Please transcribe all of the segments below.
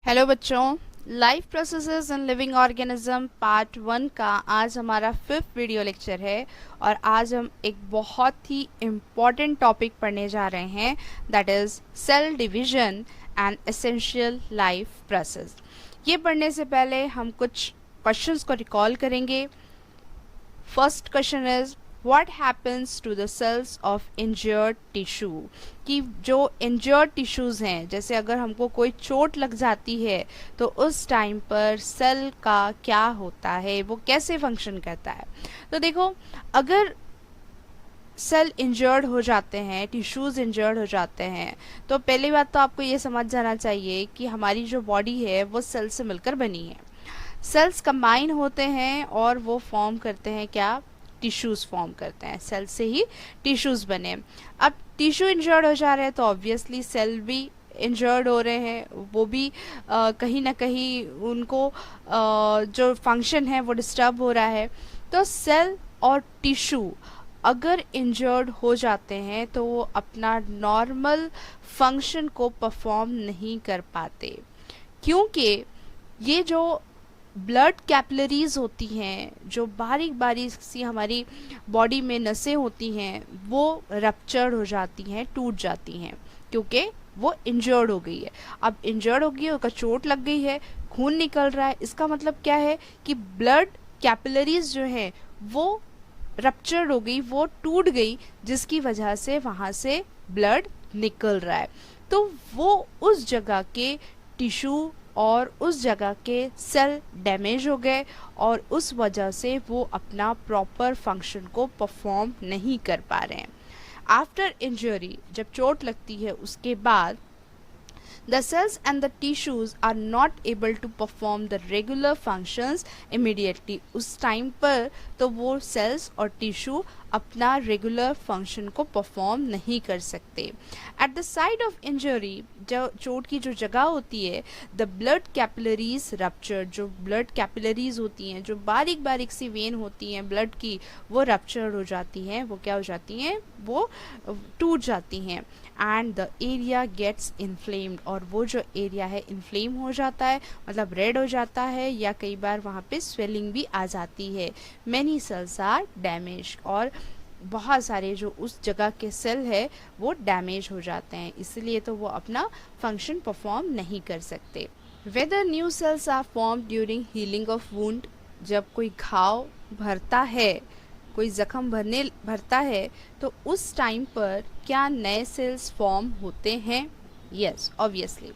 Hello बच्चों, life processes in living organism part 1 का आज हमारा 5th वीडियो लेक्चर है और आज हम एक बहुत ही इम्पॉर्टेंट टॉपिक पढ़ने जा रहे हैं, that is cell division and essential life process. ये पढ़ने से पहले हम कुछ क्वेश्चंस को रिकॉल करेंगे। First question is what happens to the cells of injured tissue, कि जो injured tissues हैं, जैसे अगर हमको कोई चोट लग जाती है तो उस टाइम पर सेल का क्या होता है, वो कैसे फंक्शन करता है। तो देखो, अगर सेल इंजर्ड हो जाते हैं, टिश्यूज़ इंजर्ड हो जाते हैं, तो पहली बात तो आपको ये समझ जाना चाहिए कि हमारी जो बॉडी है वो सेल से मिलकर बनी है। सेल्स कंबाइन होते हैं और वो फॉर्म करते हैं क्या, टिश्यूज़ फॉर्म करते हैं। सेल से ही टिश्यूज़ बने। अब टिश्यू इंजर्ड हो जा रहे हैं तो ऑब्वियसली सेल भी इंजर्ड हो रहे हैं, वो भी कहीं ना कहीं उनको जो फंक्शन है वो डिस्टर्ब हो रहा है। तो सेल और टिश्यू अगर इंजर्ड हो जाते हैं तो वो अपना नॉर्मल फंक्शन को परफॉर्म नहीं कर पाते, क्योंकि ये जो ब्लड कैपिलरीज होती हैं, जो बारीक बारीक सी हमारी बॉडी में नसें होती हैं, वो रप्चर्ड हो जाती हैं, टूट जाती हैं, क्योंकि वो इंजर्ड हो गई है। अब इंजर्ड हो गई है, उसका चोट लग गई है, खून निकल रहा है, इसका मतलब क्या है कि ब्लड कैपिलरीज जो हैं वो रप्चर्ड हो गई, वो टूट गई, जिसकी वजह से वहाँ से ब्लड निकल रहा है। तो वो उस जगह के टिश्यू और उस जगह के सेल डैमेज हो गए और उस वजह से वो अपना प्रॉपर फंक्शन को परफॉर्म नहीं कर पा रहे हैं। आफ्टर इंजरी, जब चोट लगती है उसके बाद the cells and the tissues are not able to perform the regular functions immediately। उस टाइम पर तो वो सेल्स और टिश्यू अपना रेगुलर फंक्शन को परफॉर्म नहीं कर सकते। At the side of injury, जो चोट की जो जगह होती है, द ब्लड कैपिलरीज रप्चर, जो ब्लड कैपिलरीज होती हैं, जो बारीक बारीक सी वेन होती हैं ब्लड की, वो रप्चर हो जाती हैं, वो क्या हो जाती हैं, वो टूट जाती हैं। And the area gets inflamed, और वो जो एरिया है इन्फ्लेम हो जाता है, मतलब रेड हो जाता है, या कई बार वहाँ पे स्वेलिंग भी आ जाती है। मैनी सेल्स आर डैमेज, और बहुत सारे जो उस जगह के सेल है वो डैमेज हो जाते हैं, इसलिए तो वो अपना फंक्शन परफॉर्म नहीं कर सकते। Whether new cells are form during healing of wound, जब कोई घाव भरता है, कोई जख्म भरता है, तो उस टाइम पर क्या नए सेल्स फॉर्म होते हैं? Yes, obviously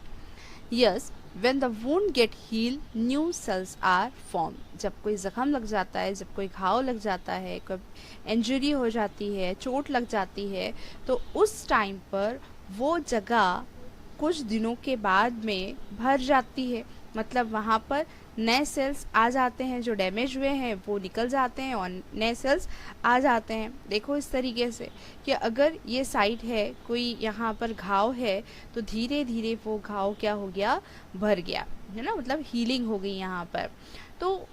yes. When the wound get heal, new cells are form. जब कोई जख्म लग जाता है, जब कोई घाव लग जाता है, कोई इंजरी हो जाती है, चोट लग जाती है, तो उस टाइम पर वो जगह कुछ दिनों के बाद में भर जाती है, मतलब वहाँ पर नए सेल्स आ जाते हैं, जो डैमेज हुए हैं वो निकल जाते हैं और नए सेल्स आ जाते हैं। देखो इस तरीके से कि अगर ये साइट है, कोई यहाँ पर घाव है, तो धीरे धीरे वो घाव क्या हो गया, भर गया, है ना, मतलब हीलिंग हो गई यहाँ पर। तो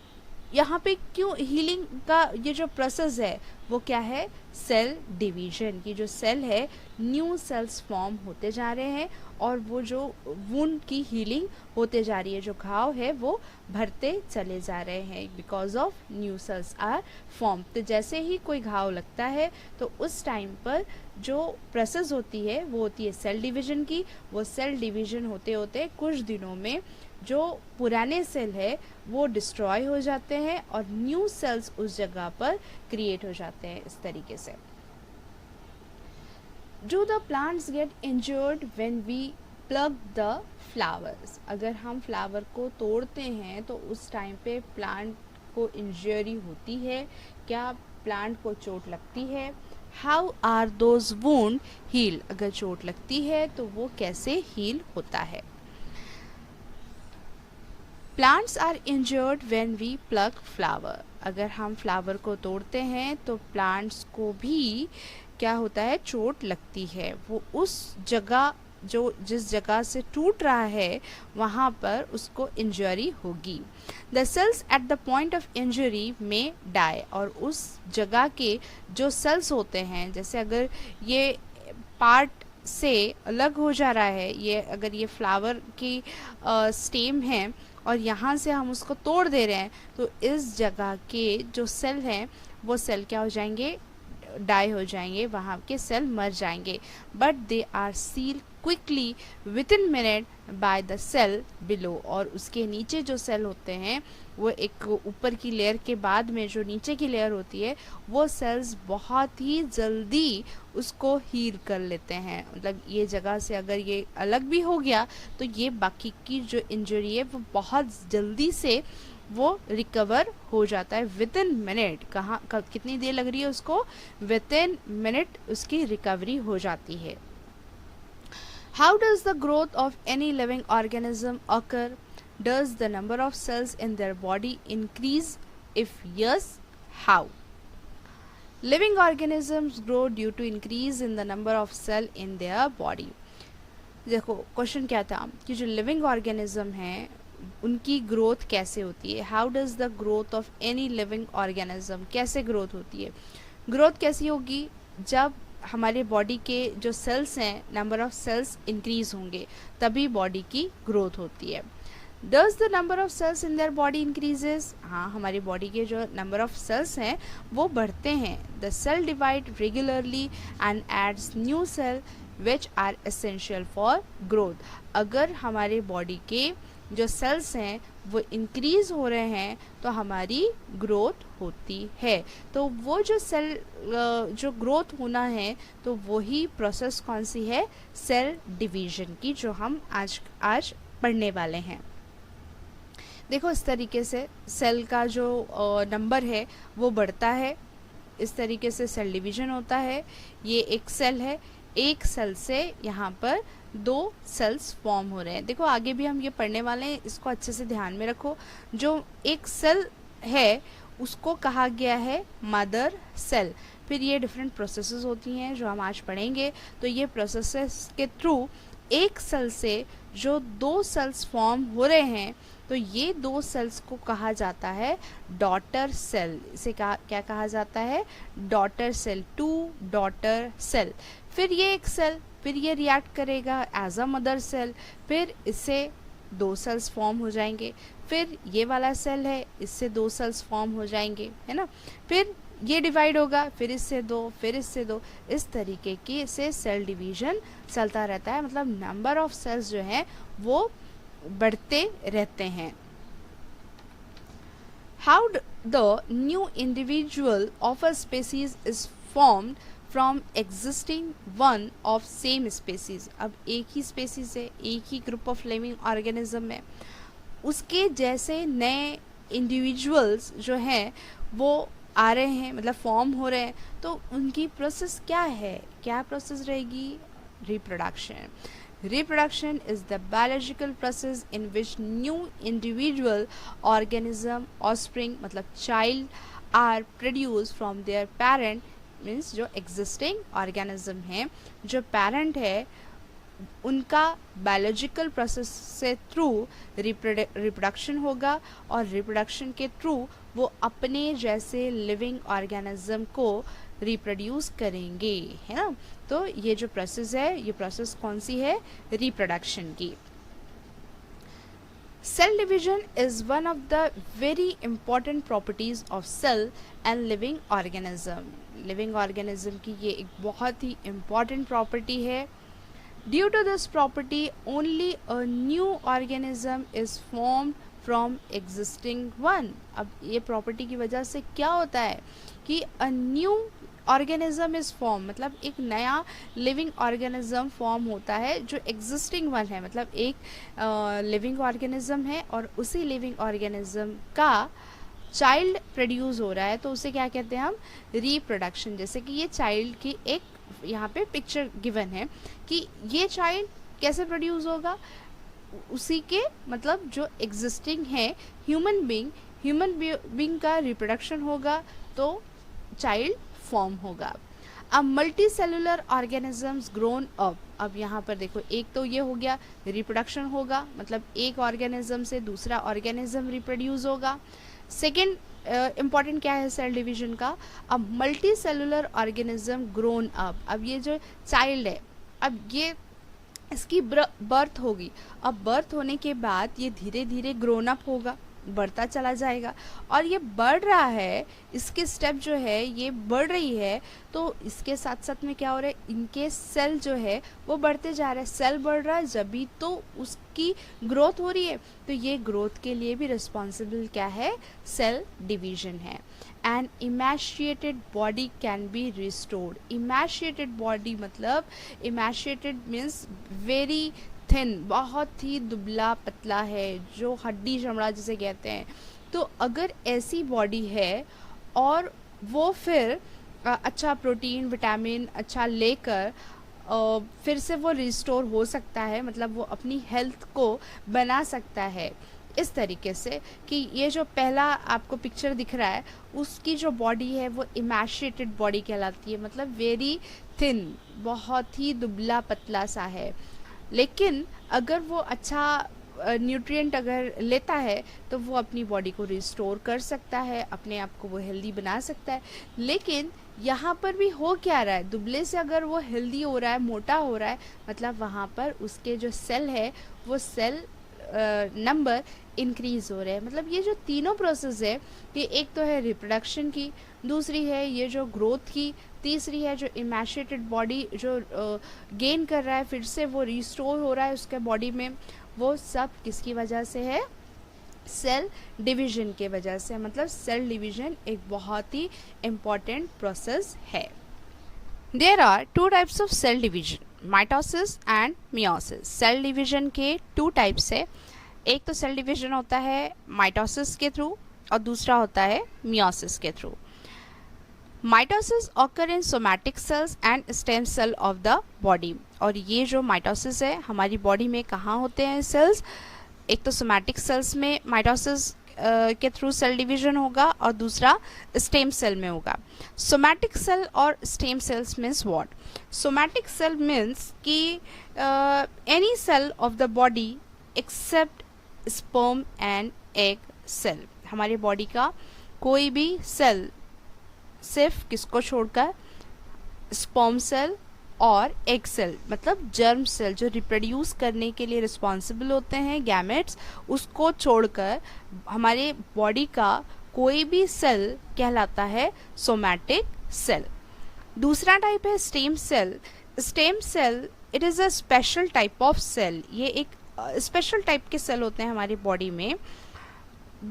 यहाँ पे क्यों हीलिंग का ये जो प्रोसेस है वो क्या है, सेल डिवीजन की। जो सेल है, न्यू सेल्स फॉर्म होते जा रहे हैं और वो जो वुंड की हीलिंग होते जा रही है, जो घाव है वो भरते चले जा रहे हैं, because of new cells are form. तो जैसे ही कोई घाव लगता है तो उस टाइम पर जो प्रोसेस होती है वो होती है सेल डिवीजन की। वो सेल डिवीजन होते होते कुछ दिनों में जो पुराने सेल है वो डिस्ट्रॉय हो जाते हैं और न्यू सेल्स उस जगह पर क्रिएट हो जाते हैं। इस तरीके से do the plants get injured when we plug the flowers, अगर हम फ्लावर को तोड़ते हैं तो उस टाइम पे प्लांट को इंजरी होती है, क्या प्लांट को चोट लगती है? How are those wound heal, अगर चोट लगती है तो वो कैसे हील होता है? Plants are injured when we plug flower, अगर हम फ्लावर को तोड़ते हैं तो प्लांट्स को भी क्या होता है, चोट लगती है। वो उस जगह, जो जिस जगह से टूट रहा है वहाँ पर उसको इंजरी होगी। The cells at the point of injury में डाई, और उस जगह के जो सेल्स होते हैं, जैसे अगर ये पार्ट से अलग हो जा रहा है, ये अगर ये फ्लावर की स्टेम है और यहाँ से हम उसको तोड़ दे रहे हैं, तो इस जगह के जो सेल हैं वो सेल क्या हो जाएंगे, डाई हो जाएंगे, वहाँ के सेल मर जाएंगे। But they are seal quickly within minute by the cell below. और उसके नीचे जो सेल होते हैं वो एक ऊपर की लेयर के बाद में जो नीचे की लेयर होती है वो सेल्स बहुत ही जल्दी उसको हील कर लेते हैं। मतलब ये जगह से अगर ये अलग भी हो गया तो ये बाकी की जो इंजरी है वो बहुत जल्दी से वो रिकवर हो जाता है विद इन मिनट। कहाँ कितनी देर लग रही है उसको, विद इन मिनट उसकी रिकवरी हो जाती है। How does the growth of any living organism occur? Does the number of cells in their body increase? If yes, how? Living organisms grow due to increase in the number of cell in their body. देखो question क्या था कि जो living organism है उनकी growth कैसे होती है। How does the growth of any living organism, कैसे ग्रोथ होती है? ग्रोथ कैसी होगी, जब हमारे बॉडी के जो सेल्स हैं, नंबर ऑफ सेल्स इंक्रीज होंगे तभी बॉडी की ग्रोथ होती है। Does the number of cells in their body increases? हाँ, हमारी बॉडी के जो नंबर ऑफ सेल्स हैं वो बढ़ते हैं। The cell divide regularly and adds new cell which are essential for growth. अगर हमारे बॉडी के जो सेल्स हैं वो इंक्रीज हो रहे हैं तो हमारी ग्रोथ होती है। तो वो जो सेल जो ग्रोथ होना है तो वही प्रोसेस कौन सी है, सेल डिवीजन की, जो हम आज पढ़ने वाले हैं। देखो इस तरीके से सेल का जो नंबर है वो बढ़ता है, इस तरीके से सेल डिवीजन होता है। ये एक सेल है, एक सेल से यहाँ पर दो सेल्स फॉर्म हो रहे हैं। देखो आगे भी हम ये पढ़ने वाले हैं, इसको अच्छे से ध्यान में रखो। जो एक सेल है उसको कहा गया है मदर सेल। फिर ये डिफरेंट प्रोसेसेस होती हैं जो हम आज पढ़ेंगे। तो ये प्रोसेसेस के थ्रू एक सेल से जो दो सेल्स फॉर्म हो रहे हैं तो ये दो सेल्स को कहा जाता है डॉटर सेल। इसे क्या कहा जाता है, daughter cell, two daughter cell. फिर ये एक सेल फिर ये रिएक्ट करेगा एज अ मदर सेल, फिर इससे दो सेल्स फॉर्म हो जाएंगे। फिर ये वाला सेल है, इससे दो सेल्स फॉर्म हो जाएंगे, है ना। फिर ये डिवाइड होगा, फिर इससे दो, फिर इससे दो, इस तरीके की से सेल डिवीजन चलता रहता है। मतलब नंबर ऑफ सेल्स जो है वो बढ़ते रहते हैं। How the new individual of a species is formed from existing one of same species. अब एक ही स्पेसीज है, एक ही ग्रुप ऑफ लिविंग ऑर्गेनिज्म है, उसके जैसे नए इंडिविजुअल्स जो हैं वो आ रहे हैं, मतलब फॉर्म हो रहे हैं। तो उनकी प्रोसेस क्या है, क्या प्रोसेस रहेगी, reproduction. Reproduction is the biological process in which new individual organism offspring मतलब child are produced from their parent, means जो एग्जिस्टिंग ऑर्गेनिज्म है, जो पेरेंट है, उनका बायोलॉजिकल प्रोसेस से थ्रू रिप्रोडक्शन होगा और रिप्रोडक्शन के थ्रू वो अपने जैसे लिविंग ऑर्गेनिज्म को रिप्रोड्यूस करेंगे, है ना। तो ये जो प्रोसेस है, ये प्रोसेस कौन सी है, रिप्रोडक्शन की। Cell division is one of the very important properties of cell and living organism. Living organism की ये एक बहुत ही important property है। Due to this property, only a new organism is formed from existing one. अब ये property की वजह से क्या होता है कि a new organism is form, मतलब एक नया लिविंग ऑर्गेनिज्म फॉर्म होता है जो एग्जिस्टिंग वन है। मतलब एक लिविंग ऑर्गेनिज्म है और उसी लिविंग ऑर्गेनिज्म का चाइल्ड प्रोड्यूस हो रहा है, तो उसे क्या कहते हैं हम, रिप्रोडक्शन। जैसे कि ये चाइल्ड की एक यहाँ पे पिक्चर गिवन है कि ये चाइल्ड कैसे प्रोड्यूस होगा, उसी के मतलब जो एग्जिस्टिंग है ह्यूमन बीइंग का रिप्रोडक्शन होगा तो चाइल्ड फॉर्म होगा। अब multi cellular organisms grown up. अब यहाँ पर देखो, एक तो ये हो गया रिप्रोडक्शन होगा, मतलब एक ऑर्गेनिज्म से दूसरा ऑर्गेनिज्म रिप्रोड्यूस होगा। सेकेंड इम्पॉर्टेंट क्या है सेल डिवीजन का, अब multi cellular organism grown up. अब ये जो चाइल्ड है, अब ये इसकी बर्थ होगी। अब बर्थ होने के बाद ये धीरे धीरे ग्रोन अप होगा, बढ़ता चला जाएगा, और ये बढ़ रहा है, इसके स्टेप जो है ये बढ़ रही है, तो इसके साथ साथ में क्या हो रहा है, इनके सेल जो है वो बढ़ते जा रहे हैं। सेल बढ़ रहा है जब भी तो उसकी ग्रोथ हो रही है, तो ये ग्रोथ के लिए भी रिस्पॉन्सिबल क्या है, सेल डिवीजन है। And emaciated body can be restored. Emaciated body मतलब, इमैशिएटेड मीन्स वेरी थिन, बहुत ही दुबला पतला है, जो हड्डी चमड़ा जिसे कहते हैं। तो अगर ऐसी बॉडी है और वो फिर अच्छा प्रोटीन विटामिन अच्छा लेकर फिर से वो रिस्टोर हो सकता है, मतलब वो अपनी हेल्थ को बना सकता है इस तरीके से कि ये जो पहला आपको पिक्चर दिख रहा है उसकी जो बॉडी है वो इमैशिएटेड बॉडी कहलाती है, मतलब वेरी थिन, बहुत ही दुबला पतला सा है। लेकिन अगर वो अच्छा न्यूट्रिएंट अगर लेता है तो वो अपनी बॉडी को रिस्टोर कर सकता है, अपने आप को वो हेल्दी बना सकता है। लेकिन यहाँ पर भी हो क्या रहा है, दुबले से अगर वो हेल्दी हो रहा है, मोटा हो रहा है, मतलब वहाँ पर उसके जो सेल है वो सेल नंबर इंक्रीज़ हो रहे हैं। मतलब ये जो तीनों प्रोसेस है, कि एक तो है रिप्रोडक्शन की, दूसरी है ये जो ग्रोथ की, तीसरी है जो इमैशिएटेड बॉडी जो गेन कर रहा है, फिर से वो रिस्टोर हो रहा है उसके बॉडी में, वो सब किसकी वजह से है, सेल डिवीजन के वजह से। मतलब सेल डिवीजन एक बहुत ही इम्पॉर्टेंट प्रोसेस है। There are two types of cell division, mitosis and meiosis. Cell division के टू टाइप्स है, एक तो सेल डिवीजन होता है माइटोसिस के थ्रू और दूसरा होता है मियोसिस के थ्रू। Mitosis occur in somatic cells and stem cell of the body. और ये जो माइटोसिस है हमारी बॉडी में कहाँ होते हैं सेल्स, एक तो सोमैटिक सेल्स में माइटोसिस के थ्रू सेल डिवीजन होगा और दूसरा स्टेम सेल में होगा। सोमैटिक सेल और stem cells means what, somatic cell means कि any cell of the body except sperm and egg cell. हमारी बॉडी का कोई भी सेल सिर्फ किसको छोड़कर, स्पर्म सेल और एग सेल, मतलब जर्म सेल जो रिप्रोड्यूस करने के लिए रिस्पॉन्सिबल होते हैं, गैमेट्स, उसको छोड़कर हमारे बॉडी का कोई भी सेल कहलाता है सोमैटिक सेल। दूसरा टाइप है stem cell. Stem cell it is a special type of cell, ये एक स्पेशल टाइप के सेल होते हैं हमारी बॉडी में।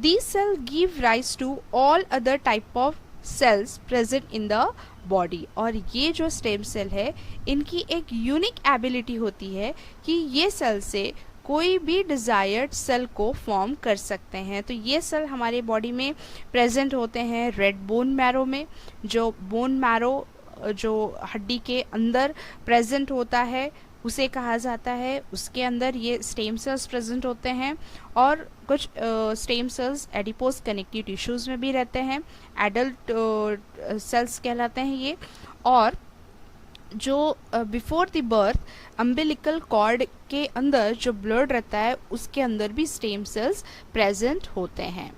These cells give rise to all other type of cells present in the body। और ये जो स्टेम सेल है इनकी एक यूनिक एबिलिटी होती है कि ये सेल से कोई भी डिज़ायर्ड सेल को फॉर्म कर सकते हैं। तो ये सेल हमारे बॉडी में प्रेजेंट होते हैं रेड बोन मैरो में, जो बोन मैरो जो हड्डी के अंदर प्रेजेंट होता है उसे कहा जाता है, उसके अंदर ये स्टेम सेल्स प्रेजेंट होते हैं। और कुछ stem cells adipose connective tissues में भी रहते हैं, एडल्ट सेल्स कहलाते हैं ये। और जो before the birth umbilical cord के अंदर जो ब्लड रहता है उसके अंदर भी स्टेम सेल्स प्रेजेंट होते हैं।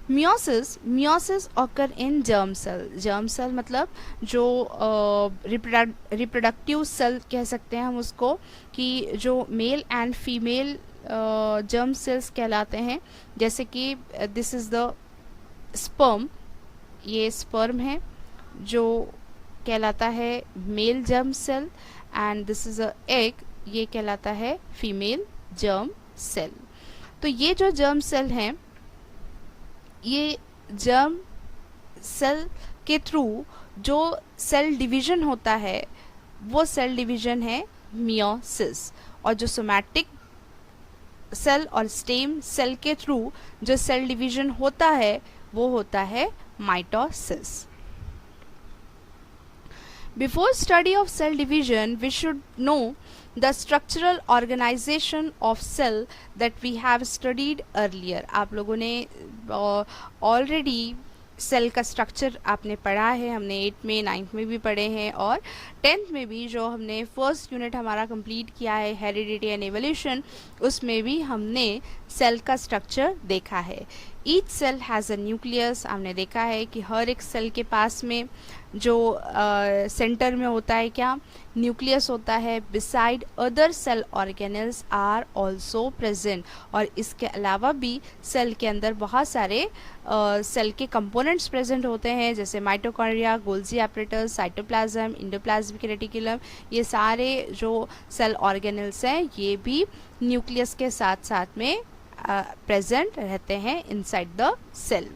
Meiosis occur in germ cell. Germ cell मतलब जो रिप्रोडक्टिव सेल कह सकते हैं हम उसको, कि जो male and female germ cells कहलाते हैं। जैसे कि दिस इज़ द स्पर्म, ये स्पर्म है जो कहलाता है male germ cell, and this is a egg, ये कहलाता है फीमेल जर्म सेल। तो ये जो जर्म सेल हैं, ये जर्म सेल के थ्रू जो सेल डिवीजन होता है वो सेल डिवीजन है मियोसिस। और जो सोमैटिक सेल और स्टेम सेल के थ्रू जो सेल डिवीजन होता है वो होता है mitosis. Before study of cell division, we should know the structural organization of cell that we have studied earlier। आप लोगों ने already सेल का स्ट्रक्चर आपने पढ़ा है, हमने 8th में 9th में भी पढ़े हैं और 10th में भी जो हमने फर्स्ट यूनिट हमारा कंप्लीट किया है हेरिडिटी एंड एवोल्यूशन, उसमें भी हमने सेल का स्ट्रक्चर देखा है each cell has a nucleus, हमने देखा है कि हर एक सेल के पास में जो सेंटर में होता है क्या, न्यूक्लियस होता है. Beside other cell organelles are also present, और इसके अलावा भी सेल के अंदर बहुत सारे सेल के कंपोनेंट्स प्रेजेंट होते हैं, जैसे mitochondria, Golgi apparatus, cytoplasm, endoplasmic reticulum. ये सारे जो सेल ऑर्गेनल्स हैं ये भी न्यूक्लियस के साथ साथ में प्रेजेंट रहते हैं इनसाइड द सेल.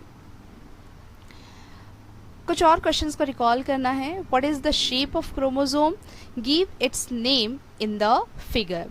कुछ और क्वेश्चंस को रिकॉल करना है. What is the shape of chromosome, give its name in the figure.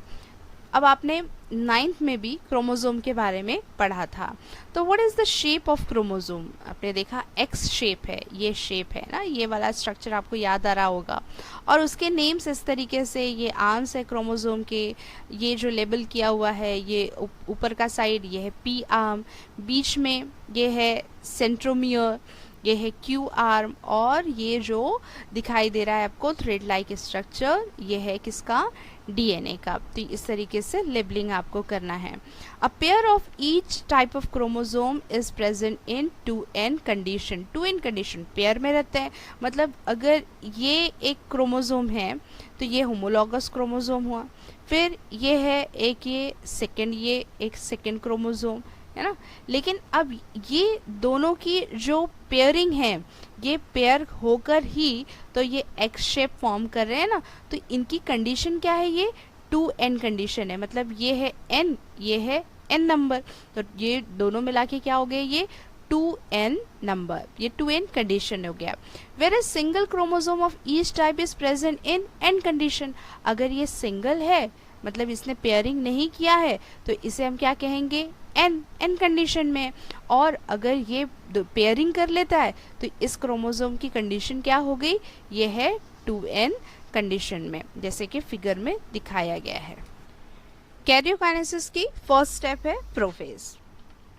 अब आपने 9th में भी क्रोमोसोम के बारे में पढ़ा था. तो what is the shape of chromosome, आपने देखा एक्स शेप है, ये शेप है ना, ये वाला स्ट्रक्चर आपको याद आ रहा होगा. और उसके नेम्स इस तरीके से, ये आर्म्स है क्रोमोसोम के, ये जो लेबल किया हुआ है ये ऊपर का साइड ये है पी आर्म, बीच में ये है सेंट्रोमियर, ये है क्यू आर्म, और ये जो दिखाई दे रहा है आपको थ्रेड लाइक स्ट्रक्चर ये है किसका, डीएनए का. तो इस तरीके से लेबलिंग आपको करना है. A pair of each type of chromosome is present in 2n condition. 2n condition pair में रहते हैं, मतलब अगर ये एक क्रोमोसोम है तो ये होमोलॉगस क्रोमोसोम हुआ, फिर ये है एक ये एक सेकेंड क्रोमोसोम है ना. लेकिन अब ये दोनों की जो पेयरिंग है ये पेयर होकर ही तो ये एक्स शेप फॉर्म कर रहे हैं ना, तो इनकी कंडीशन क्या है, ये 2n कंडीशन है. मतलब ये है n, ये है n नंबर, तो ये दोनों मिला के क्या हो गए, ये 2n नंबर, ये 2n कंडीशन हो गया. Where is single chromosome of each type is present in n condition. अगर ये सिंगल है मतलब इसने पेयरिंग नहीं किया है तो इसे हम क्या कहेंगे, n कंडीशन में. और अगर ये पेयरिंग कर लेता है तो इस क्रोमोसोम की कंडीशन क्या हो गई, ये है 2n कंडीशन में, जैसे कि फिगर में दिखाया गया है. कैरियोकाइनेसिस की फर्स्ट स्टेप है प्रोफेज.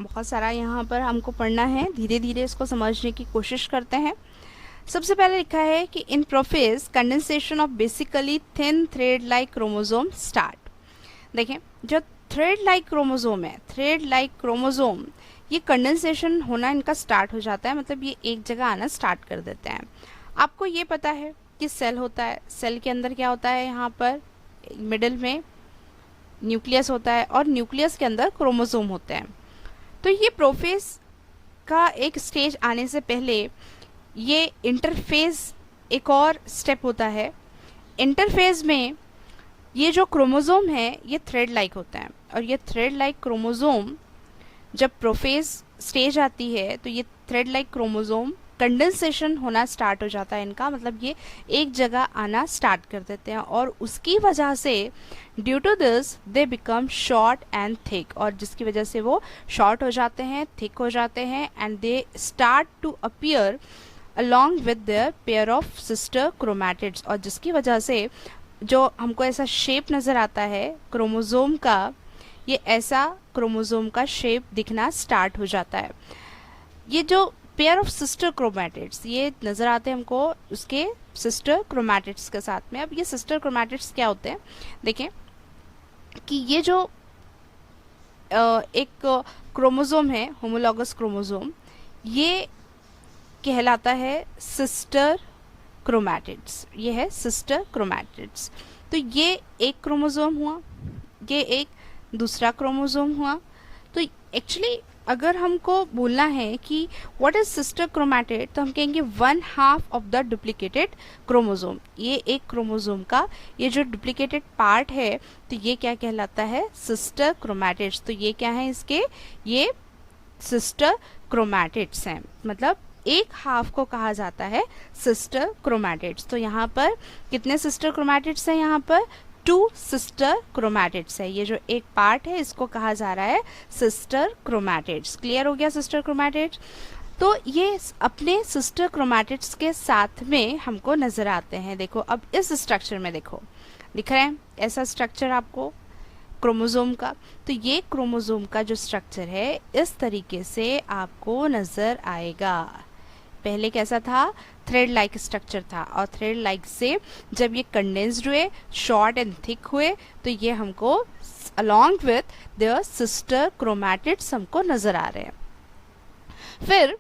बहुत सारा यहाँ पर हमको पढ़ना है, धीरे धीरे इसको समझने की कोशिश करते हैं. सबसे पहले लिखा है कि in prophase condensation of basically thin thread like chromosome start. देखें, जो थ्रेड लाइक क्रोमोसोम है, थ्रेड लाइक क्रोमोसोम, ये कंडेंसेशन होना इनका स्टार्ट हो जाता है, मतलब ये एक जगह आना स्टार्ट कर देते हैं. आपको ये पता है कि सेल होता है, सेल के अंदर क्या होता है, यहाँ पर मिडिल में न्यूक्लियस होता है और न्यूक्लियस के अंदर क्रोमोसोम होते हैं. तो ये प्रोफेज का एक स्टेज आने से पहले ये इंटरफेज एक और स्टेप होता है. इंटरफेज में ये जो क्रोमोसोम है ये थ्रेड लाइक होता है, और ये थ्रेड लाइक क्रोमोसोम जब प्रोफेज स्टेज आती है तो ये थ्रेड लाइक क्रोमोसोम कंडेंसेशन होना स्टार्ट हो जाता है इनका, मतलब ये एक जगह आना स्टार्ट कर देते हैं, और उसकी वजह से due to this they become short and thick, और जिसकी वजह से वो शॉर्ट हो जाते हैं, थिक हो जाते हैं, and they start to appear along with their pair of sister chromatids. और जिसकी वजह से जो हमको ऐसा शेप नज़र आता है क्रोमोसोम का, ये ऐसा क्रोमोसोम का शेप दिखना स्टार्ट हो जाता है. ये जो पेयर ऑफ सिस्टर क्रोमैटिड्स ये नज़र आते हैं हमको उसके सिस्टर क्रोमैटिड्स के साथ में. अब ये सिस्टर क्रोमैटिड्स क्या होते हैं, देखें कि ये जो एक क्रोमोसोम है होमोलॉगस क्रोमोसोम, ये कहलाता है सिस्टर क्रोमैटिड्स. ये है सिस्टर क्रोमैटिड्स. तो ये एक क्रोमोसोम हुआ, ये एक दूसरा क्रोमोसोम हुआ. तो एक्चुअली अगर हमको बोलना है कि व्हाट इज सिस्टर क्रोमैटिड, तो हम कहेंगे 1/2 ऑफ द डुप्लीकेटेड क्रोमोसोम. ये एक क्रोमोसोम का ये जो डुप्लीकेटेड पार्ट है तो ये क्या कहलाता है, सिस्टर क्रोमैटिड्स. तो ये क्या है इसके, ये सिस्टर क्रोमैटिड्स हैं, मतलब एक हाफ को कहा जाता है सिस्टर क्रोमैटिड्स. तो यहाँ पर कितने सिस्टर क्रोमैटिड्स हैं, यहाँ पर 2 सिस्टर क्रोमैटिड्स है. ये जो एक पार्ट है इसको कहा जा रहा है सिस्टर क्रोमैटिड्स. क्लियर हो गया सिस्टर क्रोमैटिड्स. तो ये अपने सिस्टर क्रोमैटिड्स के साथ में हमको नजर आते हैं. देखो अब इस स्ट्रक्चर में देखो दिख रहे हैं ऐसा स्ट्रक्चर आपको क्रोमोसोम का. तो ये क्रोमोसोम का जो स्ट्रक्चर है इस तरीके से आपको नजर आएगा. पहले कैसा था, थ्रेड लाइक स्ट्रक्चर था, और थ्रेड लाइक से जब ये कंडेंस्ड हुए, शॉर्ट एंड थिक हुए, तो ये हमको along with the sister chromatids हमको नजर आ रहे हैं. फिर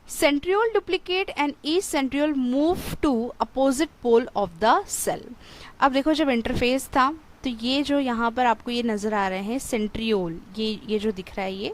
centriole duplicate and each centriole move to opposite pole of the cell. अब देखो जब इंटरफेस था तो ये जो यहाँ पर आपको ये नज़र आ रहे हैं सेंट्रियोल, ये जो दिख रहा है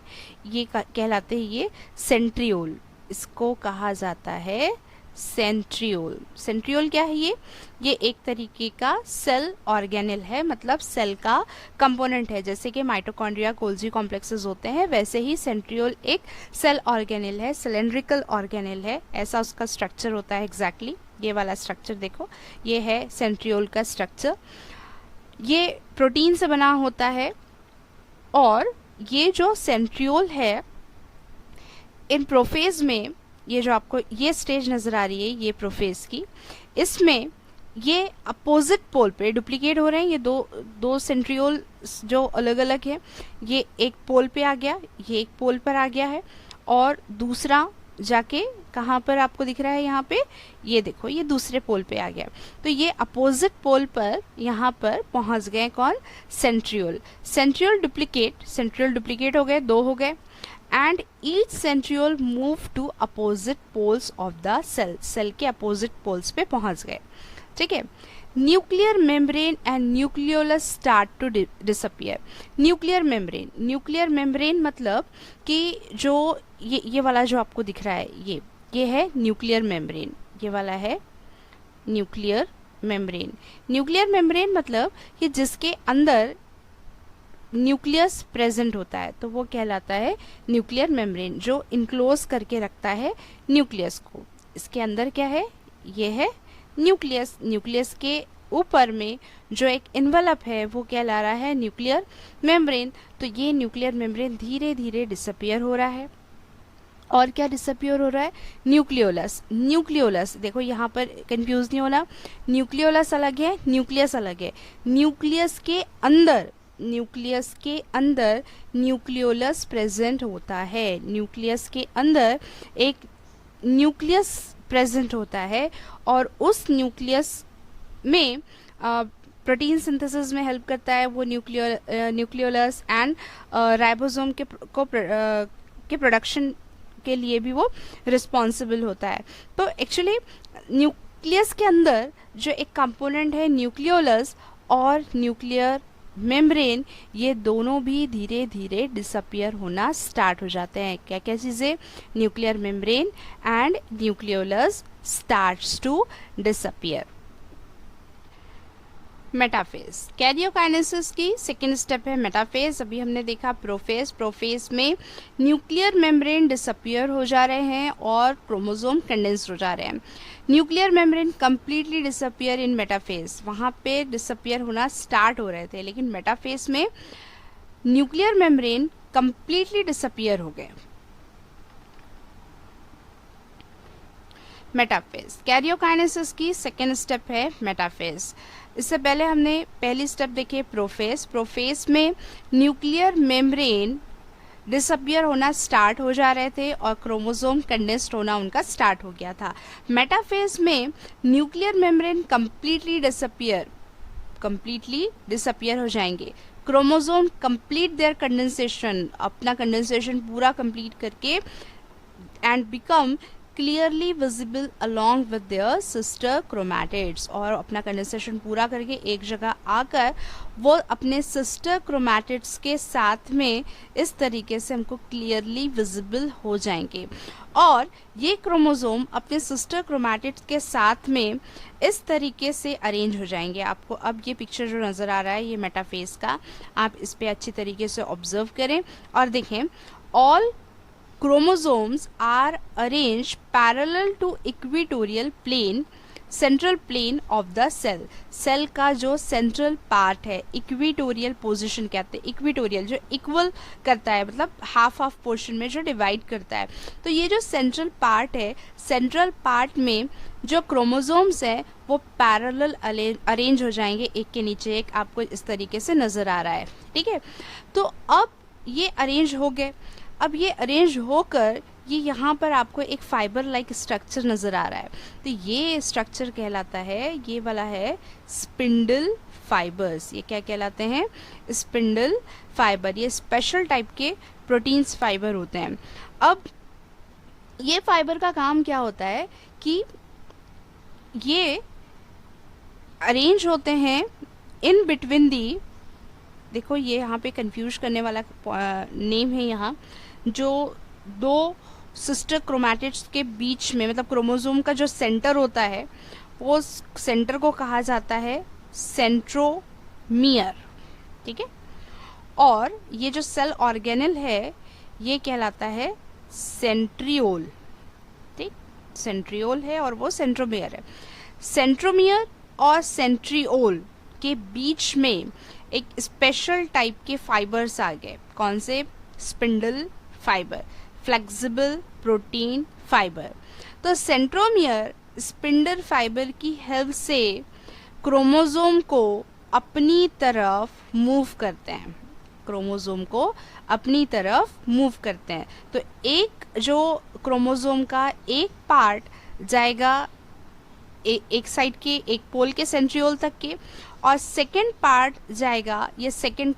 ये कहलाते हैं ये सेंट्रियोल, इसको कहा जाता है सेंट्रियोल। सेंट्रियोल क्या है? ये एक तरीके का सेल ऑर्गेनेल है, मतलब सेल का कंपोनेंट है। जैसे कि माइटोकॉन्ड्रिया गोल्जी कॉम्प्लेक्सेस होते हैं, वैसे ही सेंट्रियोल एक सेल ऑर्गेनेल है, सिलेंड्रिकल ऑर्गेनेल है, ऐसा उसका स्ट्रक्चर होता है एग्जैक्टली। ये वाला स्ट्रक्चर देखो, ये है सेंट्रियोल का स्ट्रक्चर। ये प्रोटीन से बना होता है और ये जो सेंट्रियोल है इन प्रोफेज में, ये जो आपको ये स्टेज नज़र आ रही है ये प्रोफेज की, इसमें ये अपोजिट पोल पे डुप्लीकेट हो रहे हैं। ये दो सेंट्रियोल जो अलग अलग है, ये एक पोल पे आ गया, ये एक पोल पर आ गया है, और दूसरा जाके कहाँ पर आपको दिख रहा है यहाँ पे, ये देखो ये दूसरे पोल पे आ गया। तो ये अपोजिट पोल पर यहाँ पर पहुँच गए कौन? सेंट्रियोल। सेंट्रियोल डुप्लीकेट हो गए, 2 हो गए, and each centriole move to opposite poles of the cell, cell के अपोजिट पोल्स पे पहुँच गए। ठीक है। Nuclear membrane and nucleolus start to disappear. Nuclear membrane मतलब कि जो ये वाला जो आपको दिख रहा है ये है न्यूक्लियर मेम्ब्रेन, ये वाला है न्यूक्लियर मेम्ब्रेन। न्यूक्लियर मेम्ब्रेन मतलब कि जिसके अंदर न्यूक्लियस प्रेजेंट होता है, तो वो कहलाता है न्यूक्लियर मेम्ब्रेन, जो इनक्लोज करके रखता है न्यूक्लियस को। इसके अंदर क्या है? ये है न्यूक्लियस। न्यूक्लियस के ऊपर में जो एक इन्वेलप है वो कहला रहा है न्यूक्लियर मेम्ब्रेन। तो ये न्यूक्लियर मेम्ब्रेन धीरे धीरे डिसअपियर हो रहा है। और क्या डिसअपियर हो रहा है? न्यूक्लियोलस देखो यहाँ पर कंफ्यूज नहीं होना, न्यूक्लियोलस अलग है, न्यूक्लियस अलग है। न्यूक्लियस के अंदर न्यूक्लियोलस प्रेजेंट होता है, न्यूक्लियस के अंदर एक न्यूक्लियस प्रेजेंट होता है, और उस न्यूक्लियस में प्रोटीन सिंथेसिस में हेल्प करता है वो न्यूक्लियोलस, एंड राइबोसोम के प्रोडक्शन के लिए भी वो रिस्पॉन्सिबल होता है। तो एक्चुअली न्यूक्लियस के अंदर जो एक कंपोनेंट है न्यूक्लियोलस और न्यूक्लियर मेम्ब्रेन, ये दोनों भी धीरे धीरे डिसअपियर होना स्टार्ट हो जाते हैं। क्या क्या चीज़ें? Nuclear membrane and nucleolus starts to disappear. Metaphase, karyokinesis की सेकेंड स्टेप है मेटाफेज। अभी हमने देखा प्रोफेज में न्यूक्लियर मेम्ब्रेन डिसअपियर हो जा रहे हैं और क्रोमोसोम कंडेंस्ड हो जा रहे हैं। Nuclear membrane completely disappear in metaphase, वहाँ पे डिसअपियर होना स्टार्ट हो रहे थे, लेकिन मेटाफेज में न्यूक्लियर मेम्ब्रेन कंप्लीटली डिसअपियर हो गए। मेटाफेज, कैरियोकाइनेसिस की सेकेंड स्टेप है मेटाफेज। इससे पहले हमने पहली स्टेप देखी प्रोफेज में न्यूक्लियर मेम्ब्रेन डिसअपियर होना स्टार्ट हो जा रहे थे और क्रोमोसोम कंडेंस्ड होना उनका स्टार्ट हो गया था। मेटाफेज में न्यूक्लियर मेम्ब्रेन कंप्लीटली डिसअपियर हो जाएंगे। क्रोमोसोम कंप्लीट देयर कंडेंसेशन, अपना कंडेंसेशन पूरा कंप्लीट करके, and become clearly visible along with there sister chromatids, और अपना कंडेंसेशन पूरा करके एक जगह आकर वो अपने सिस्टर क्रोमैटिड्स के साथ में इस तरीके से हमको क्लियरली विजिबल हो जाएंगे। और ये क्रोमोसोम अपने सिस्टर क्रोमैटिड्स के साथ में इस तरीके से अरेंज हो जाएंगे। आपको अब ये पिक्चर जो नज़र आ रहा है ये मेटाफेज का, आप इस पर अच्छी तरीके से ऑब्जर्व करें और देखें। All chromosomes are arranged parallel to equatorial plane, central plane of the cell। Cell का जो सेंट्रल पार्ट है, इक्वेटोरियल पोजीशन कहते हैं, इक्वेटोरियल जो इक्वल करता है, मतलब हाफ पोर्शन में जो डिवाइड करता है। तो ये जो सेंट्रल पार्ट है, सेंट्रल पार्ट में जो क्रोमोसोम्स है वो पैरेलल अरेंज हो जाएंगे, एक के नीचे एक, आपको इस तरीके से नज़र आ रहा है। ठीक है, तो अब ये अरेंज हो गए। अब ये अरेंज होकर ये यहाँ पर आपको एक फाइबर लाइक स्ट्रक्चर नज़र आ रहा है। तो ये स्ट्रक्चर कहलाता है, ये वाला है स्पिंडल फाइबर्स। ये क्या कहलाते हैं? Spindle fibre. ये स्पेशल टाइप के प्रोटीन्स फाइबर होते हैं। अब ये फाइबर का काम क्या होता है कि ये अरेंज होते हैं इन बिटवीन दी, देखो ये यहाँ पे कंफ्यूज करने वाला नेम है यहाँ, जो दो सिस्टर क्रोमैटिड्स के बीच में, मतलब क्रोमोसोम का जो सेंटर होता है वो सेंटर को कहा जाता है सेंट्रोमियर, ठीक है। और ये जो सेल ऑर्गेनल है ये कहलाता है सेंट्रियोल, ठीक, सेंट्रियोल है और वो सेंट्रोमियर है। सेंट्रोमियर और सेंट्रियोल के बीच में एक स्पेशल टाइप के फाइबर्स आ गए। कौन से? Spindle fibre, flexible protein fibre. तो सेंट्रोमियर स्पिंडल फाइबर की हेल्प से क्रोमोसोम को अपनी तरफ मूव करते हैं, क्रोमोसोम को अपनी तरफ मूव करते हैं। तो एक जो क्रोमोसोम का एक पार्ट जाएगा एक साइड के, एक पोल के सेंट्रियोल तक के, और सेकेंड पार्ट जाएगा ये सेकेंड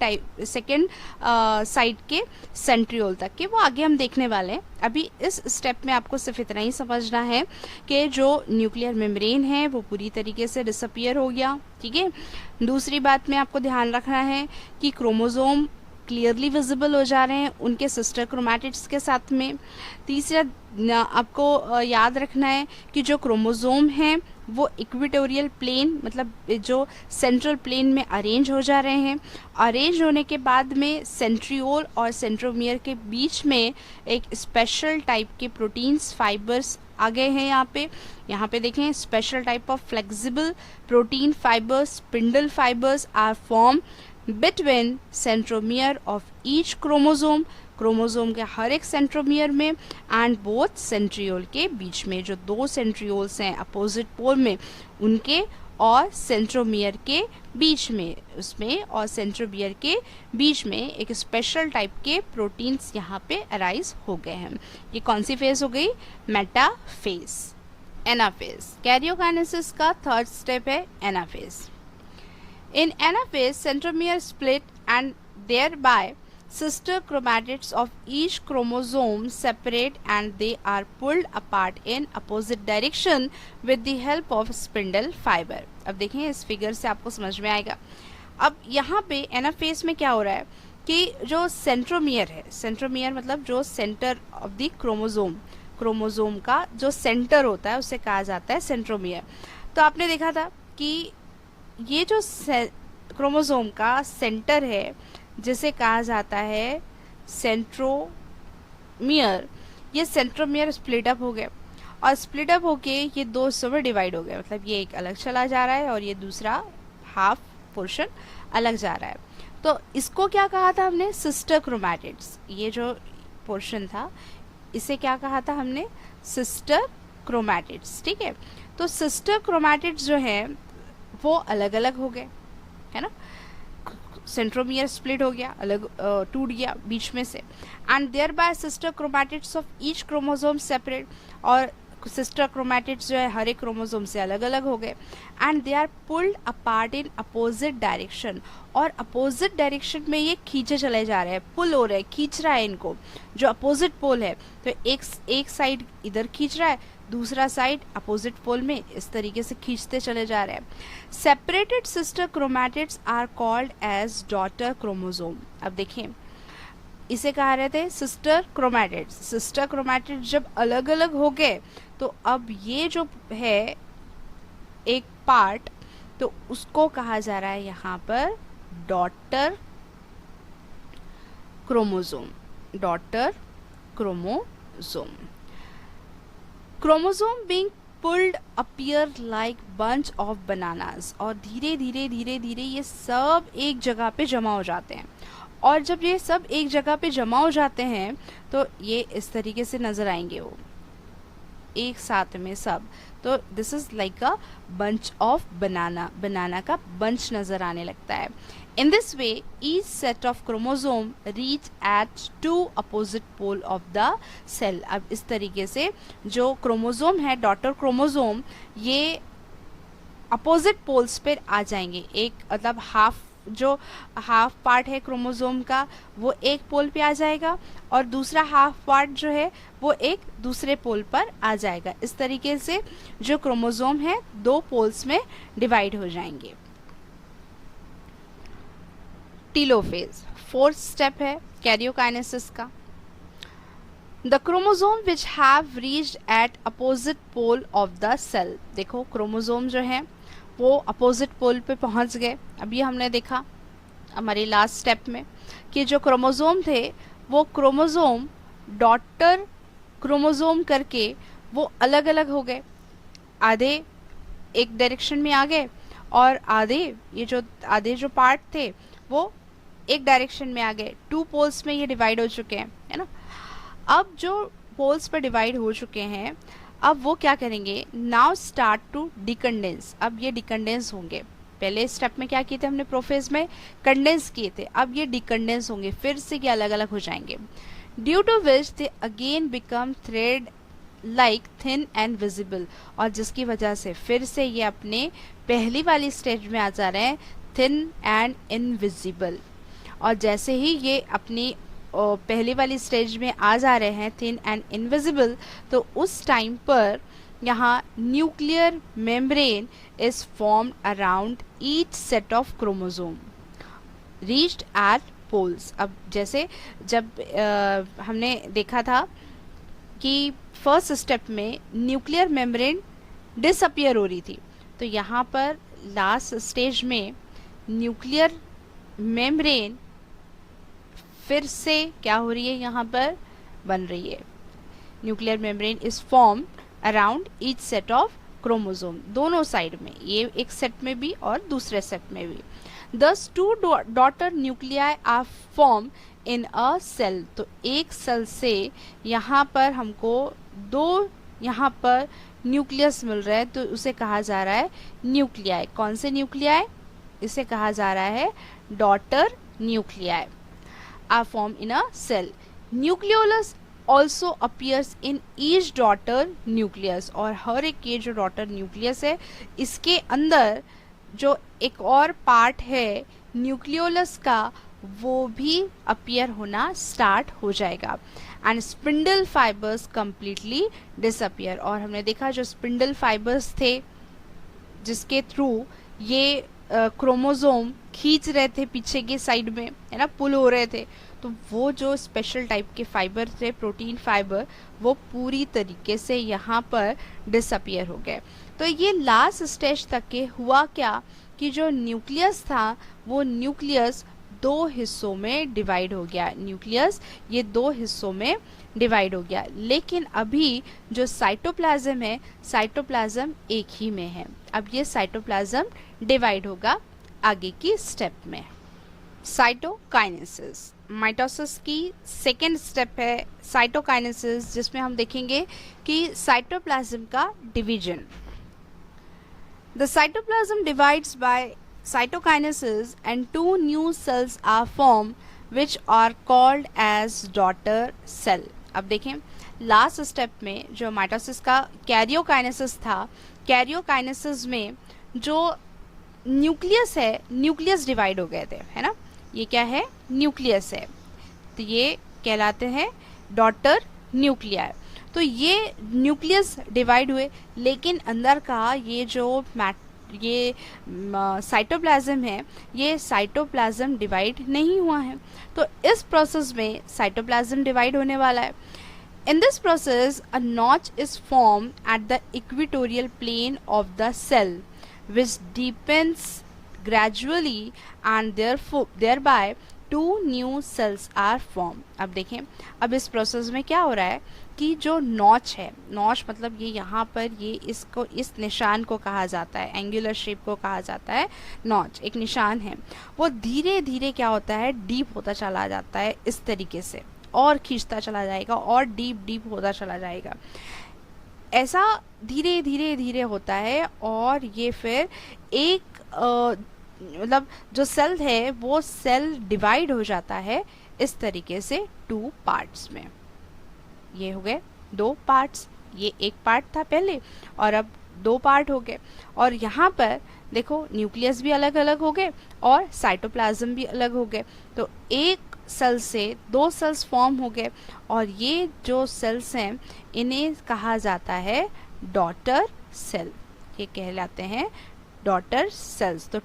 साइड के सेंट्रियोल तक के। वो आगे हम देखने वाले हैं। अभी इस स्टेप में आपको सिर्फ इतना ही समझना है कि जो न्यूक्लियर मेम्ब्रेन है वो पूरी तरीके से डिसअपियर हो गया, ठीक है। दूसरी बात में आपको ध्यान रखना है कि क्रोमोसोम क्लियरली विजिबल हो जा रहे हैं उनके सिस्टर क्रोमैटिड्स के साथ में। तीसरा आपको याद रखना है कि जो क्रोमोसोम हैं वो इक्वेटोरियल प्लेन, मतलब जो सेंट्रल प्लेन में अरेंज हो जा रहे हैं। अरेंज होने के बाद में सेंट्रियोल और सेंट्रोमियर के बीच में एक स्पेशल टाइप के प्रोटीन्स फाइबर्स आ गए हैं। यहाँ पे देखें, special type of flexible protein fibres, spindle fibres are form between centromere of each chromosome, chromosome के हर एक सेंट्रोमियर में, एंड बोथ सेंट्रियोल के बीच में, जो दो सेंट्रियोल्स हैं अपोजिट पोल में उनके और सेंट्रोमियर के बीच में, उसमें और सेंट्रोमियर के बीच में एक स्पेशल टाइप के प्रोटीन्स यहाँ पे अराइज हो गए हैं। ये कौन सी फेज हो गई? Metaphase, anaphase. कैरियोकाइनेसिस का थर्ड स्टेप है anaphase. In anaphase, centromere split and thereby sister chromatids of each chromosome separate and they are pulled apart in opposite direction with the help of spindle fiber. अब देखें इस figure से आपको समझ में आएगा। अब यहाँ पे एनाफेज में क्या हो रहा है कि जो सेंट्रोमियर है, सेंट्रोमियर मतलब जो centre of the chromosome, chromosome का जो सेंटर होता है उसे कहा जाता है सेंट्रोमियर। तो आपने देखा था कि ये जो क्रोमोसोम का सेंटर है जिसे कहा जाता है सेंट्रोमियर, ये सेंट्रोमियर स्प्लिट अप हो गए और स्प्लिट अप होके ये दो हिस्सों में डिवाइड हो गए, मतलब ये एक अलग चला जा रहा है और ये दूसरा हाफ पोर्शन अलग जा रहा है। तो इसको क्या कहा था हमने? Sister chromatids. ये जो पोर्शन था इसे क्या कहा था हमने? सिस्टर क्रोमैटिड्स, ठीक है। तो सिस्टर क्रोमैटिड्स जो है वो अलग अलग हो गए, है ना। सेंट्रोमियर स्प्लिट हो गया, अलग टूट गया बीच में से, and thereby sister chromatids of each chromosome separate, और सिस्टर क्रोमैटिड्स जो है हर एक क्रोमोसोम से अलग अलग हो गए, and they are pulled apart in opposite direction, और अपोजिट डायरेक्शन में ये खींचे चले जा रहे हैं, पुल हो रहे हैं, खींच रहा है इनको जो अपोजिट पोल है। तो एक साइड इधर खींच रहा है, दूसरा साइड अपोजिट पोल में इस तरीके से खींचते चले जा रहे हैं। Separated sister chromatids are called as daughter chromosome. अब देखें, इसे कहा रहे थे सिस्टर क्रोमैटिड्स। सिस्टर क्रोमैटिड्स जब अलग अलग हो गए तो अब ये जो है एक पार्ट, तो उसको कहा जा रहा है यहाँ पर daughter chromosome, daughter chromosome. Chromosome being pulled appear like bunch of bananas, और धीरे धीरे ये सब एक जगह पे जमा हो जाते हैं, और जब ये सब एक जगह पे जमा हो जाते हैं तो ये इस तरीके से नजर आएंगे, वो एक साथ में सब। तो this is like a bunch of banana, banana का बंच नजर आने लगता है। In this way each set of chromosome reach at two opposite pole of the cell. अब इस तरीके से जो क्रोमोसोम है, डॉटर क्रोमोसोम, ये अपोजिट पोल्स पर आ जाएंगे, एक मतलब हाफ जो हाफ पार्ट है क्रोमोसोम का वो एक पोल पे आ जाएगा और दूसरा हाफ पार्ट जो है वो एक दूसरे पोल पर आ जाएगा। इस तरीके से जो क्रोमोसोम है दो पोल्स में डिवाइड हो जाएंगे। टीलोफेज फोर्थ स्टेप है कैरियोकाइनेसिस का। The chromosome which have reached at opposite pole of the cell. देखो क्रोमोसोम जो है वो अपोजिट पोल पे पहुंच गए। अभी हमने देखा हमारी लास्ट स्टेप में कि जो क्रोमोसोम थे वो क्रोमोसोम डॉटर क्रोमोसोम करके वो अलग अलग हो गए। आधे एक डायरेक्शन में आ गए और आधे जो पार्ट थे वो एक डायरेक्शन में आ गए। टू पोल्स में ये डिवाइड हो चुके हैं, है ना। अब जो पोल्स पर डिवाइड हो चुके हैं अब वो क्या करेंगे, नाउ स्टार्ट टू डिकंडेंस। अब ये डिकंडेंस होंगे। पहले स्टेप में क्या किए थे हमने, प्रोफेज में कंडेंस किए थे, अब ये डिकंडेंस होंगे, फिर से ये अलग अलग हो जाएंगे। Due to which they again become thread like thin and visible, और जिसकी वजह से फिर से ये अपने पहली वाली स्टेज में आ जा रहे हैं, थिन एंड इनविजिबल। और जैसे ही ये अपनी पहली वाली स्टेज में आ जा रहे हैं थिन एंड इनविजिबल, तो उस टाइम पर यहाँ nuclear membrane is formed around each set of chromosome reached at poles. अब जैसे जब हमने देखा था कि फर्स्ट स्टेप में न्यूक्लियर मेम्ब्रेन डिसअपियर हो रही थी, तो यहाँ पर लास्ट स्टेज में न्यूक्लियर मेम्ब्रेन फिर से क्या हो रही है, यहाँ पर बन रही है। Nuclear membrane is form around each set of chromosome, दोनों साइड में, ये एक सेट में भी और दूसरे सेट में भी। Thus two daughter nuclei are form in a cell. तो एक सेल से यहाँ पर हमको दो यहाँ पर न्यूक्लियस मिल रहा है, तो उसे कहा जा रहा है न्यूक्लियाई। कौन से न्यूक्लियाई, इसे कहा जा रहा है daughter nuclei are formed in a cell. Nucleolus also appears in each daughter nucleus, और हर एक ये जो डॉटर न्यूक्लियस है इसके अंदर जो एक और पार्ट है न्यूक्लियोलस का वो भी अपीयर होना स्टार्ट हो जाएगा। And spindle fibres completely disappear, और हमने देखा जो स्पिंडल फाइबर्स थे जिसके थ्रू ये क्रोमोसोम खींच रहे थे पीछे की साइड में, है ना, पुल हो रहे थे, तो वो जो स्पेशल टाइप के फाइबर थे, प्रोटीन फाइबर, वो पूरी तरीके से यहाँ पर डिसअपियर हो गए। तो ये लास्ट स्टेज तक के हुआ क्या कि जो न्यूक्लियस था वो न्यूक्लियस दो हिस्सों में डिवाइड हो गया। न्यूक्लियस ये दो हिस्सों में डिवाइड हो गया, लेकिन अभी जो साइटोप्लाज्म है, साइटोप्लाज्म एक ही में है। अब ये साइटोप्लाज्म डिवाइड होगा आगे की स्टेप में। साइटोकाइनेसिस, माइटोसिस की सेकेंड स्टेप है साइटोकाइनेसिस, जिसमें हम देखेंगे कि साइटोप्लाज्म का division. The cytoplasm divides bye cytokinesis and two new cells are formed which are called as daughter cell। अब देखें लास्ट स्टेप में जो माइटोसिस का कैरियोकाइनेसिस था, कैरियोकाइनेसिस में जो न्यूक्लियस है, न्यूक्लियस डिवाइड हो गए थे, है ना, ये क्या है, न्यूक्लियस है, तो ये कहलाते हैं डॉटर न्यूक्लियाई। तो ये न्यूक्लियस डिवाइड हुए, लेकिन अंदर का ये साइटोप्लाज्म है, ये साइटोप्लाज्म डिवाइड नहीं हुआ है। तो इस प्रोसेस में साइटोप्लाज्म डिवाइड होने वाला है। In this process a notch is form at the equatorial plane of the cell which deepens gradually and thereby two new cells are form. अब देखें, अब इस प्रोसेस में क्या हो रहा है कि जो नॉच है, नॉच मतलब ये यहाँ पर ये इसको, इस निशान को कहा जाता है, एंगुलर शेप को कहा जाता है नॉच, एक निशान है, वो धीरे धीरे क्या होता है, डीप होता चला जाता है, इस तरीके से और खींचता चला जाएगा और डीप डीप होता चला जाएगा। ऐसा धीरे धीरे धीरे होता है और ये फिर एक मतलब जो सेल है वो सेल डिवाइड हो जाता है इस तरीके से टू पार्ट्स में। ये हो गए दो पार्ट्स, ये एक पार्ट था पहले और अब दो पार्ट हो गए। और यहाँ पर देखो न्यूक्लियस भी अलग अलग हो गए और साइटोप्लाज्म भी अलग हो गए। तो एक सेल से दो सेल्स फॉर्म हो गए और ये जो सेल्स हैं इन्हें कहा जाता है डॉटर सेल। ये कहलाते हैं डॉटर सेल्स। तो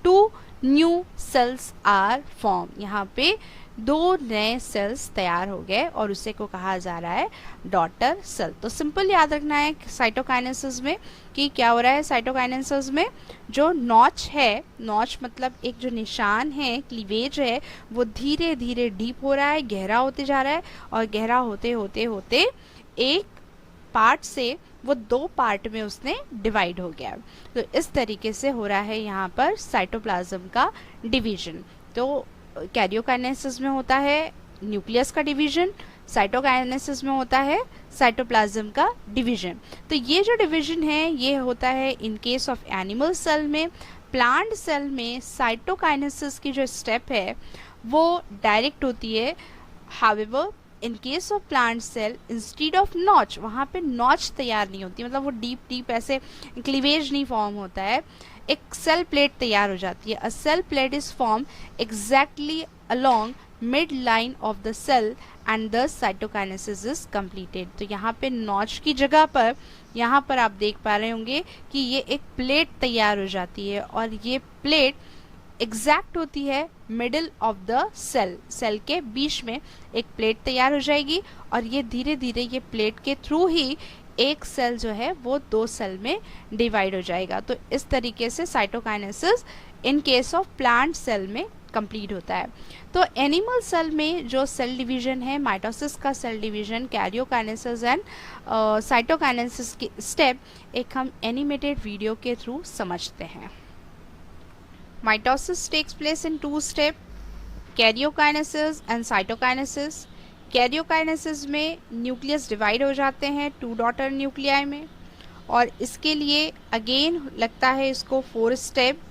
2 न्यू सेल्स आर फॉर्म, यहाँ पे 2 नए सेल्स तैयार हो गए और उसे को कहा जा रहा है डॉटर सेल। तो सिंपल याद रखना है साइटोकाइनेसिस में कि क्या हो रहा है। साइटोकाइनेसिस में जो नॉच है, नॉच मतलब एक जो निशान है, क्लीवेज है, वो धीरे धीरे डीप हो रहा है, गहरा होते जा रहा है और गहरा होते होते होते एक पार्ट से वो 2 पार्ट में उसने डिवाइड हो गया। तो इस तरीके से हो रहा है यहाँ पर साइटोप्लाज्म का डिवीजन। तो कैरियोकाइनेसिस में होता है न्यूक्लियस का डिवीजन, साइटोकाइनेसिस में होता है साइटोप्लाज्म का डिवीजन। तो ये जो डिवीजन है ये होता है in case of animal cell में। प्लांट सेल में साइटोकाइनेसिस की जो स्टेप है वो डायरेक्ट होती है। However in case of plant cell instead of notch, वहाँ पे नॉच तैयार नहीं होती, मतलब वो डीप ऐसे क्लीवेज नहीं फॉर्म होता है, एक सेल प्लेट तैयार हो जाती है। A cell plate is form exactly along mid line of the cell and the cytokinesis is completed. तो यहाँ पे नॉच की जगह पर यहाँ पर आप देख पा रहे होंगे कि ये एक प्लेट तैयार हो जाती है और ये प्लेट एग्जैक्ट होती है middle of the cell. Cell के बीच में एक प्लेट तैयार हो जाएगी और ये धीरे धीरे ये प्लेट के थ्रू ही एक सेल जो है वो 2 सेल में डिवाइड हो जाएगा। तो इस तरीके से cytokinesis in case of plant cell में कंप्लीट होता है। तो एनिमल सेल में जो सेल डिवीजन है, माइटोसिस का cell division, karyokinesis and cytokinesis की स्टेप एक हम एनिमेटेड वीडियो के थ्रू समझते हैं। Mitosis takes place in 2 steps, karyokinesis and cytokinesis. Karyokinesis में न्यूक्लियस डिवाइड हो जाते हैं 2 डॉटर न्यूक्लियाई में और इसके लिए अगेन लगता है इसको 4 स्टेप।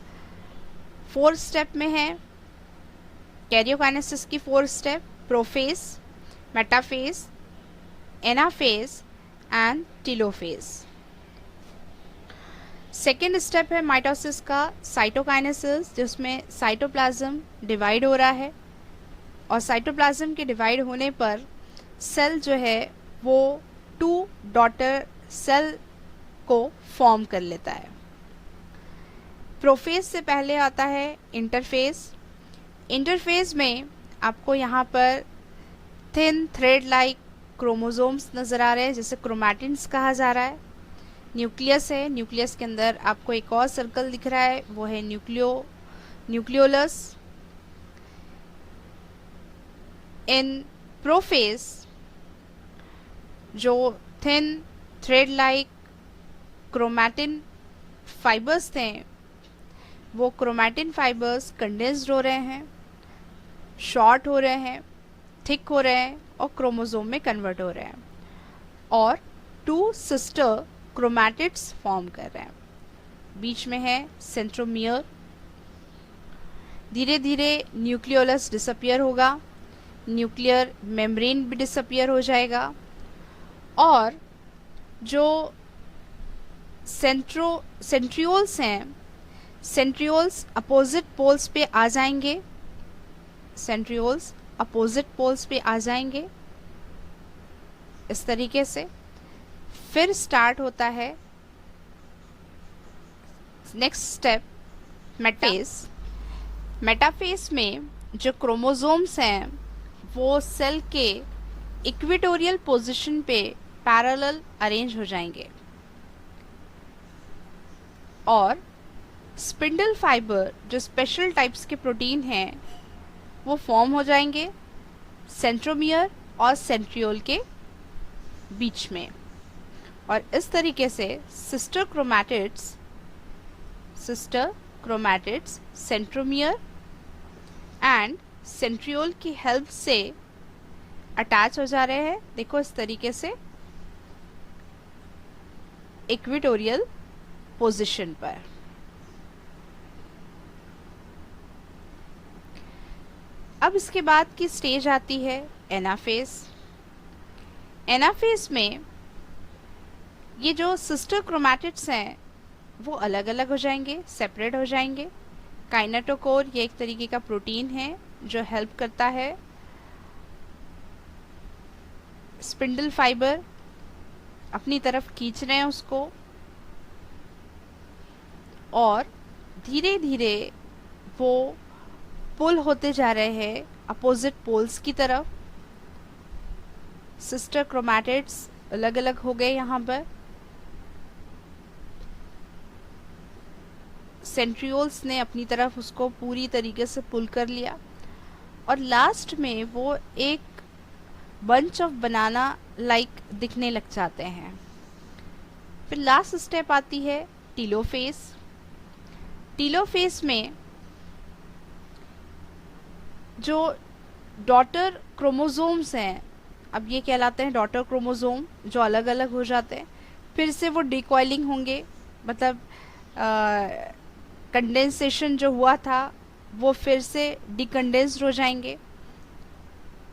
4 स्टेप में है कैरियोकाइनेसिस की 4 step, prophase, metaphase, anaphase and telophase. Second step है माइटोसिस का साइटोकाइनेसिस, जिसमें साइटोप्लाज्म डिवाइड हो रहा है और साइटोप्लाज्म के डिवाइड होने पर सेल जो है वो 2 डॉटर सेल को फॉर्म कर लेता है। प्रोफेज से पहले आता है इंटरफेज। इंटरफेज में आपको यहाँ पर थिन थ्रेड लाइक क्रोमोसोम्स नज़र आ रहे हैं, जिसे क्रोमैटिन्स कहा जा रहा है। न्यूक्लियस है, न्यूक्लियस के अंदर आपको एक और सर्कल दिख रहा है, वो है न्यूक्लियोलस। इन प्रोफेज जो thin thread like chromatin fibres थे, वो क्रोमैटिन फाइबर्स कंडेंस्ड हो रहे हैं, शॉर्ट हो रहे हैं, थिक हो रहे हैं और क्रोमोसोम में कन्वर्ट हो रहे हैं और 2 सिस्टर क्रोमैटिड्स फॉर्म कर रहे हैं। बीच में है सेंट्रोमियर। धीरे धीरे न्यूक्लियोलस डिसअपियर होगा, न्यूक्लियर मेम्ब्रेन भी डिसअपियर हो जाएगा और जो सेंट्रियोल्स हैं, सेंट्रियोल्स अपोजिट पोल्स पे आ जाएंगे, सेंट्रियोल्स अपोजिट पोल्स पे आ जाएंगे इस तरीके से। फिर स्टार्ट होता है नेक्स्ट स्टेप मेटाफेज। मेटाफेज में जो क्रोमोसोम्स हैं वो सेल के इक्वेटोरियल पोजीशन पे पैरेलल अरेंज हो जाएंगे और स्पिंडल फाइबर जो स्पेशल टाइप्स के प्रोटीन हैं वो फॉर्म हो जाएंगे सेंट्रोमियर और सेंट्रियोल के बीच में। और इस तरीके से sister chromatids centromere and centriole की हेल्प से अटैच हो जा रहे हैं। देखो इस तरीके से इक्वेटोरियल पोजीशन पर। अब इसके बाद की स्टेज आती है एनाफेज। एनाफेज में ये जो सिस्टर क्रोमैटिड्स हैं वो अलग अलग हो जाएंगे, सेपरेट हो जाएंगे। काइनेटोकोर ये एक तरीके का प्रोटीन है जो हेल्प करता है स्पिंडल फाइबर अपनी तरफ खींच रहे हैं उसको, और धीरे धीरे वो पुल होते जा रहे हैं अपोजिट पोल्स की तरफ। सिस्टर क्रोमैटिड्स अलग अलग हो गए यहाँ पर। सेंट्रियोल्स ने अपनी तरफ उसको पूरी तरीके से पुल कर लिया और लास्ट में वो एक बंच ऑफ बनाना लाइक दिखने लग जाते हैं। फिर लास्ट स्टेप आती है टीलोफेज। टीलोफेज में जो डॉटर क्रोमोसोम्स हैं, अब ये कहलाते हैं डॉटर क्रोमोसोम, जो अलग अलग हो जाते हैं, फिर से वो डिकॉइलिंग होंगे, मतलब कंडेंसेशन जो हुआ था वो फिर से डिकंडेंस्ड हो जाएंगे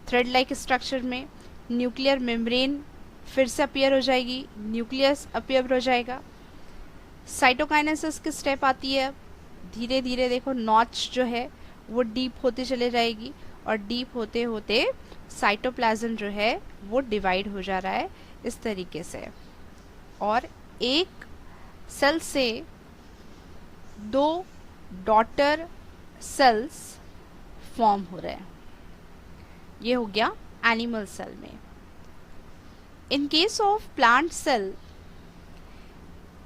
थ्रेड लाइक स्ट्रक्चर में। न्यूक्लियर मेम्ब्रेन फिर से अपीयर हो जाएगी, न्यूक्लियस अपीयर हो जाएगा। साइटोकाइनेसिस की स्टेप आती है। धीरे धीरे देखो नॉच जो है वो डीप होते चले जाएगी और डीप होते होते साइटोप्लाज्म जो है वो डिवाइड हो जा रहा है इस तरीके से, और एक सेल से 2 डॉटर सेल्स फॉर्म हो रहे हैं। ये हो गया एनिमल सेल में। In case of plant cell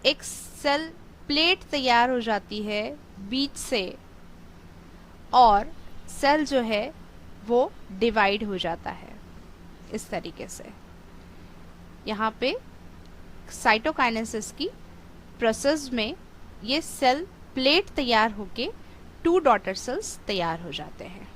एक सेल प्लेट तैयार हो जाती है बीच से और सेल जो है वो डिवाइड हो जाता है इस तरीके से। यहाँ पे साइटोकाइनेसिस की प्रोसेस में ये सेल प्लेट तैयार होके 2 डॉटर सेल्स तैयार हो जाते हैं।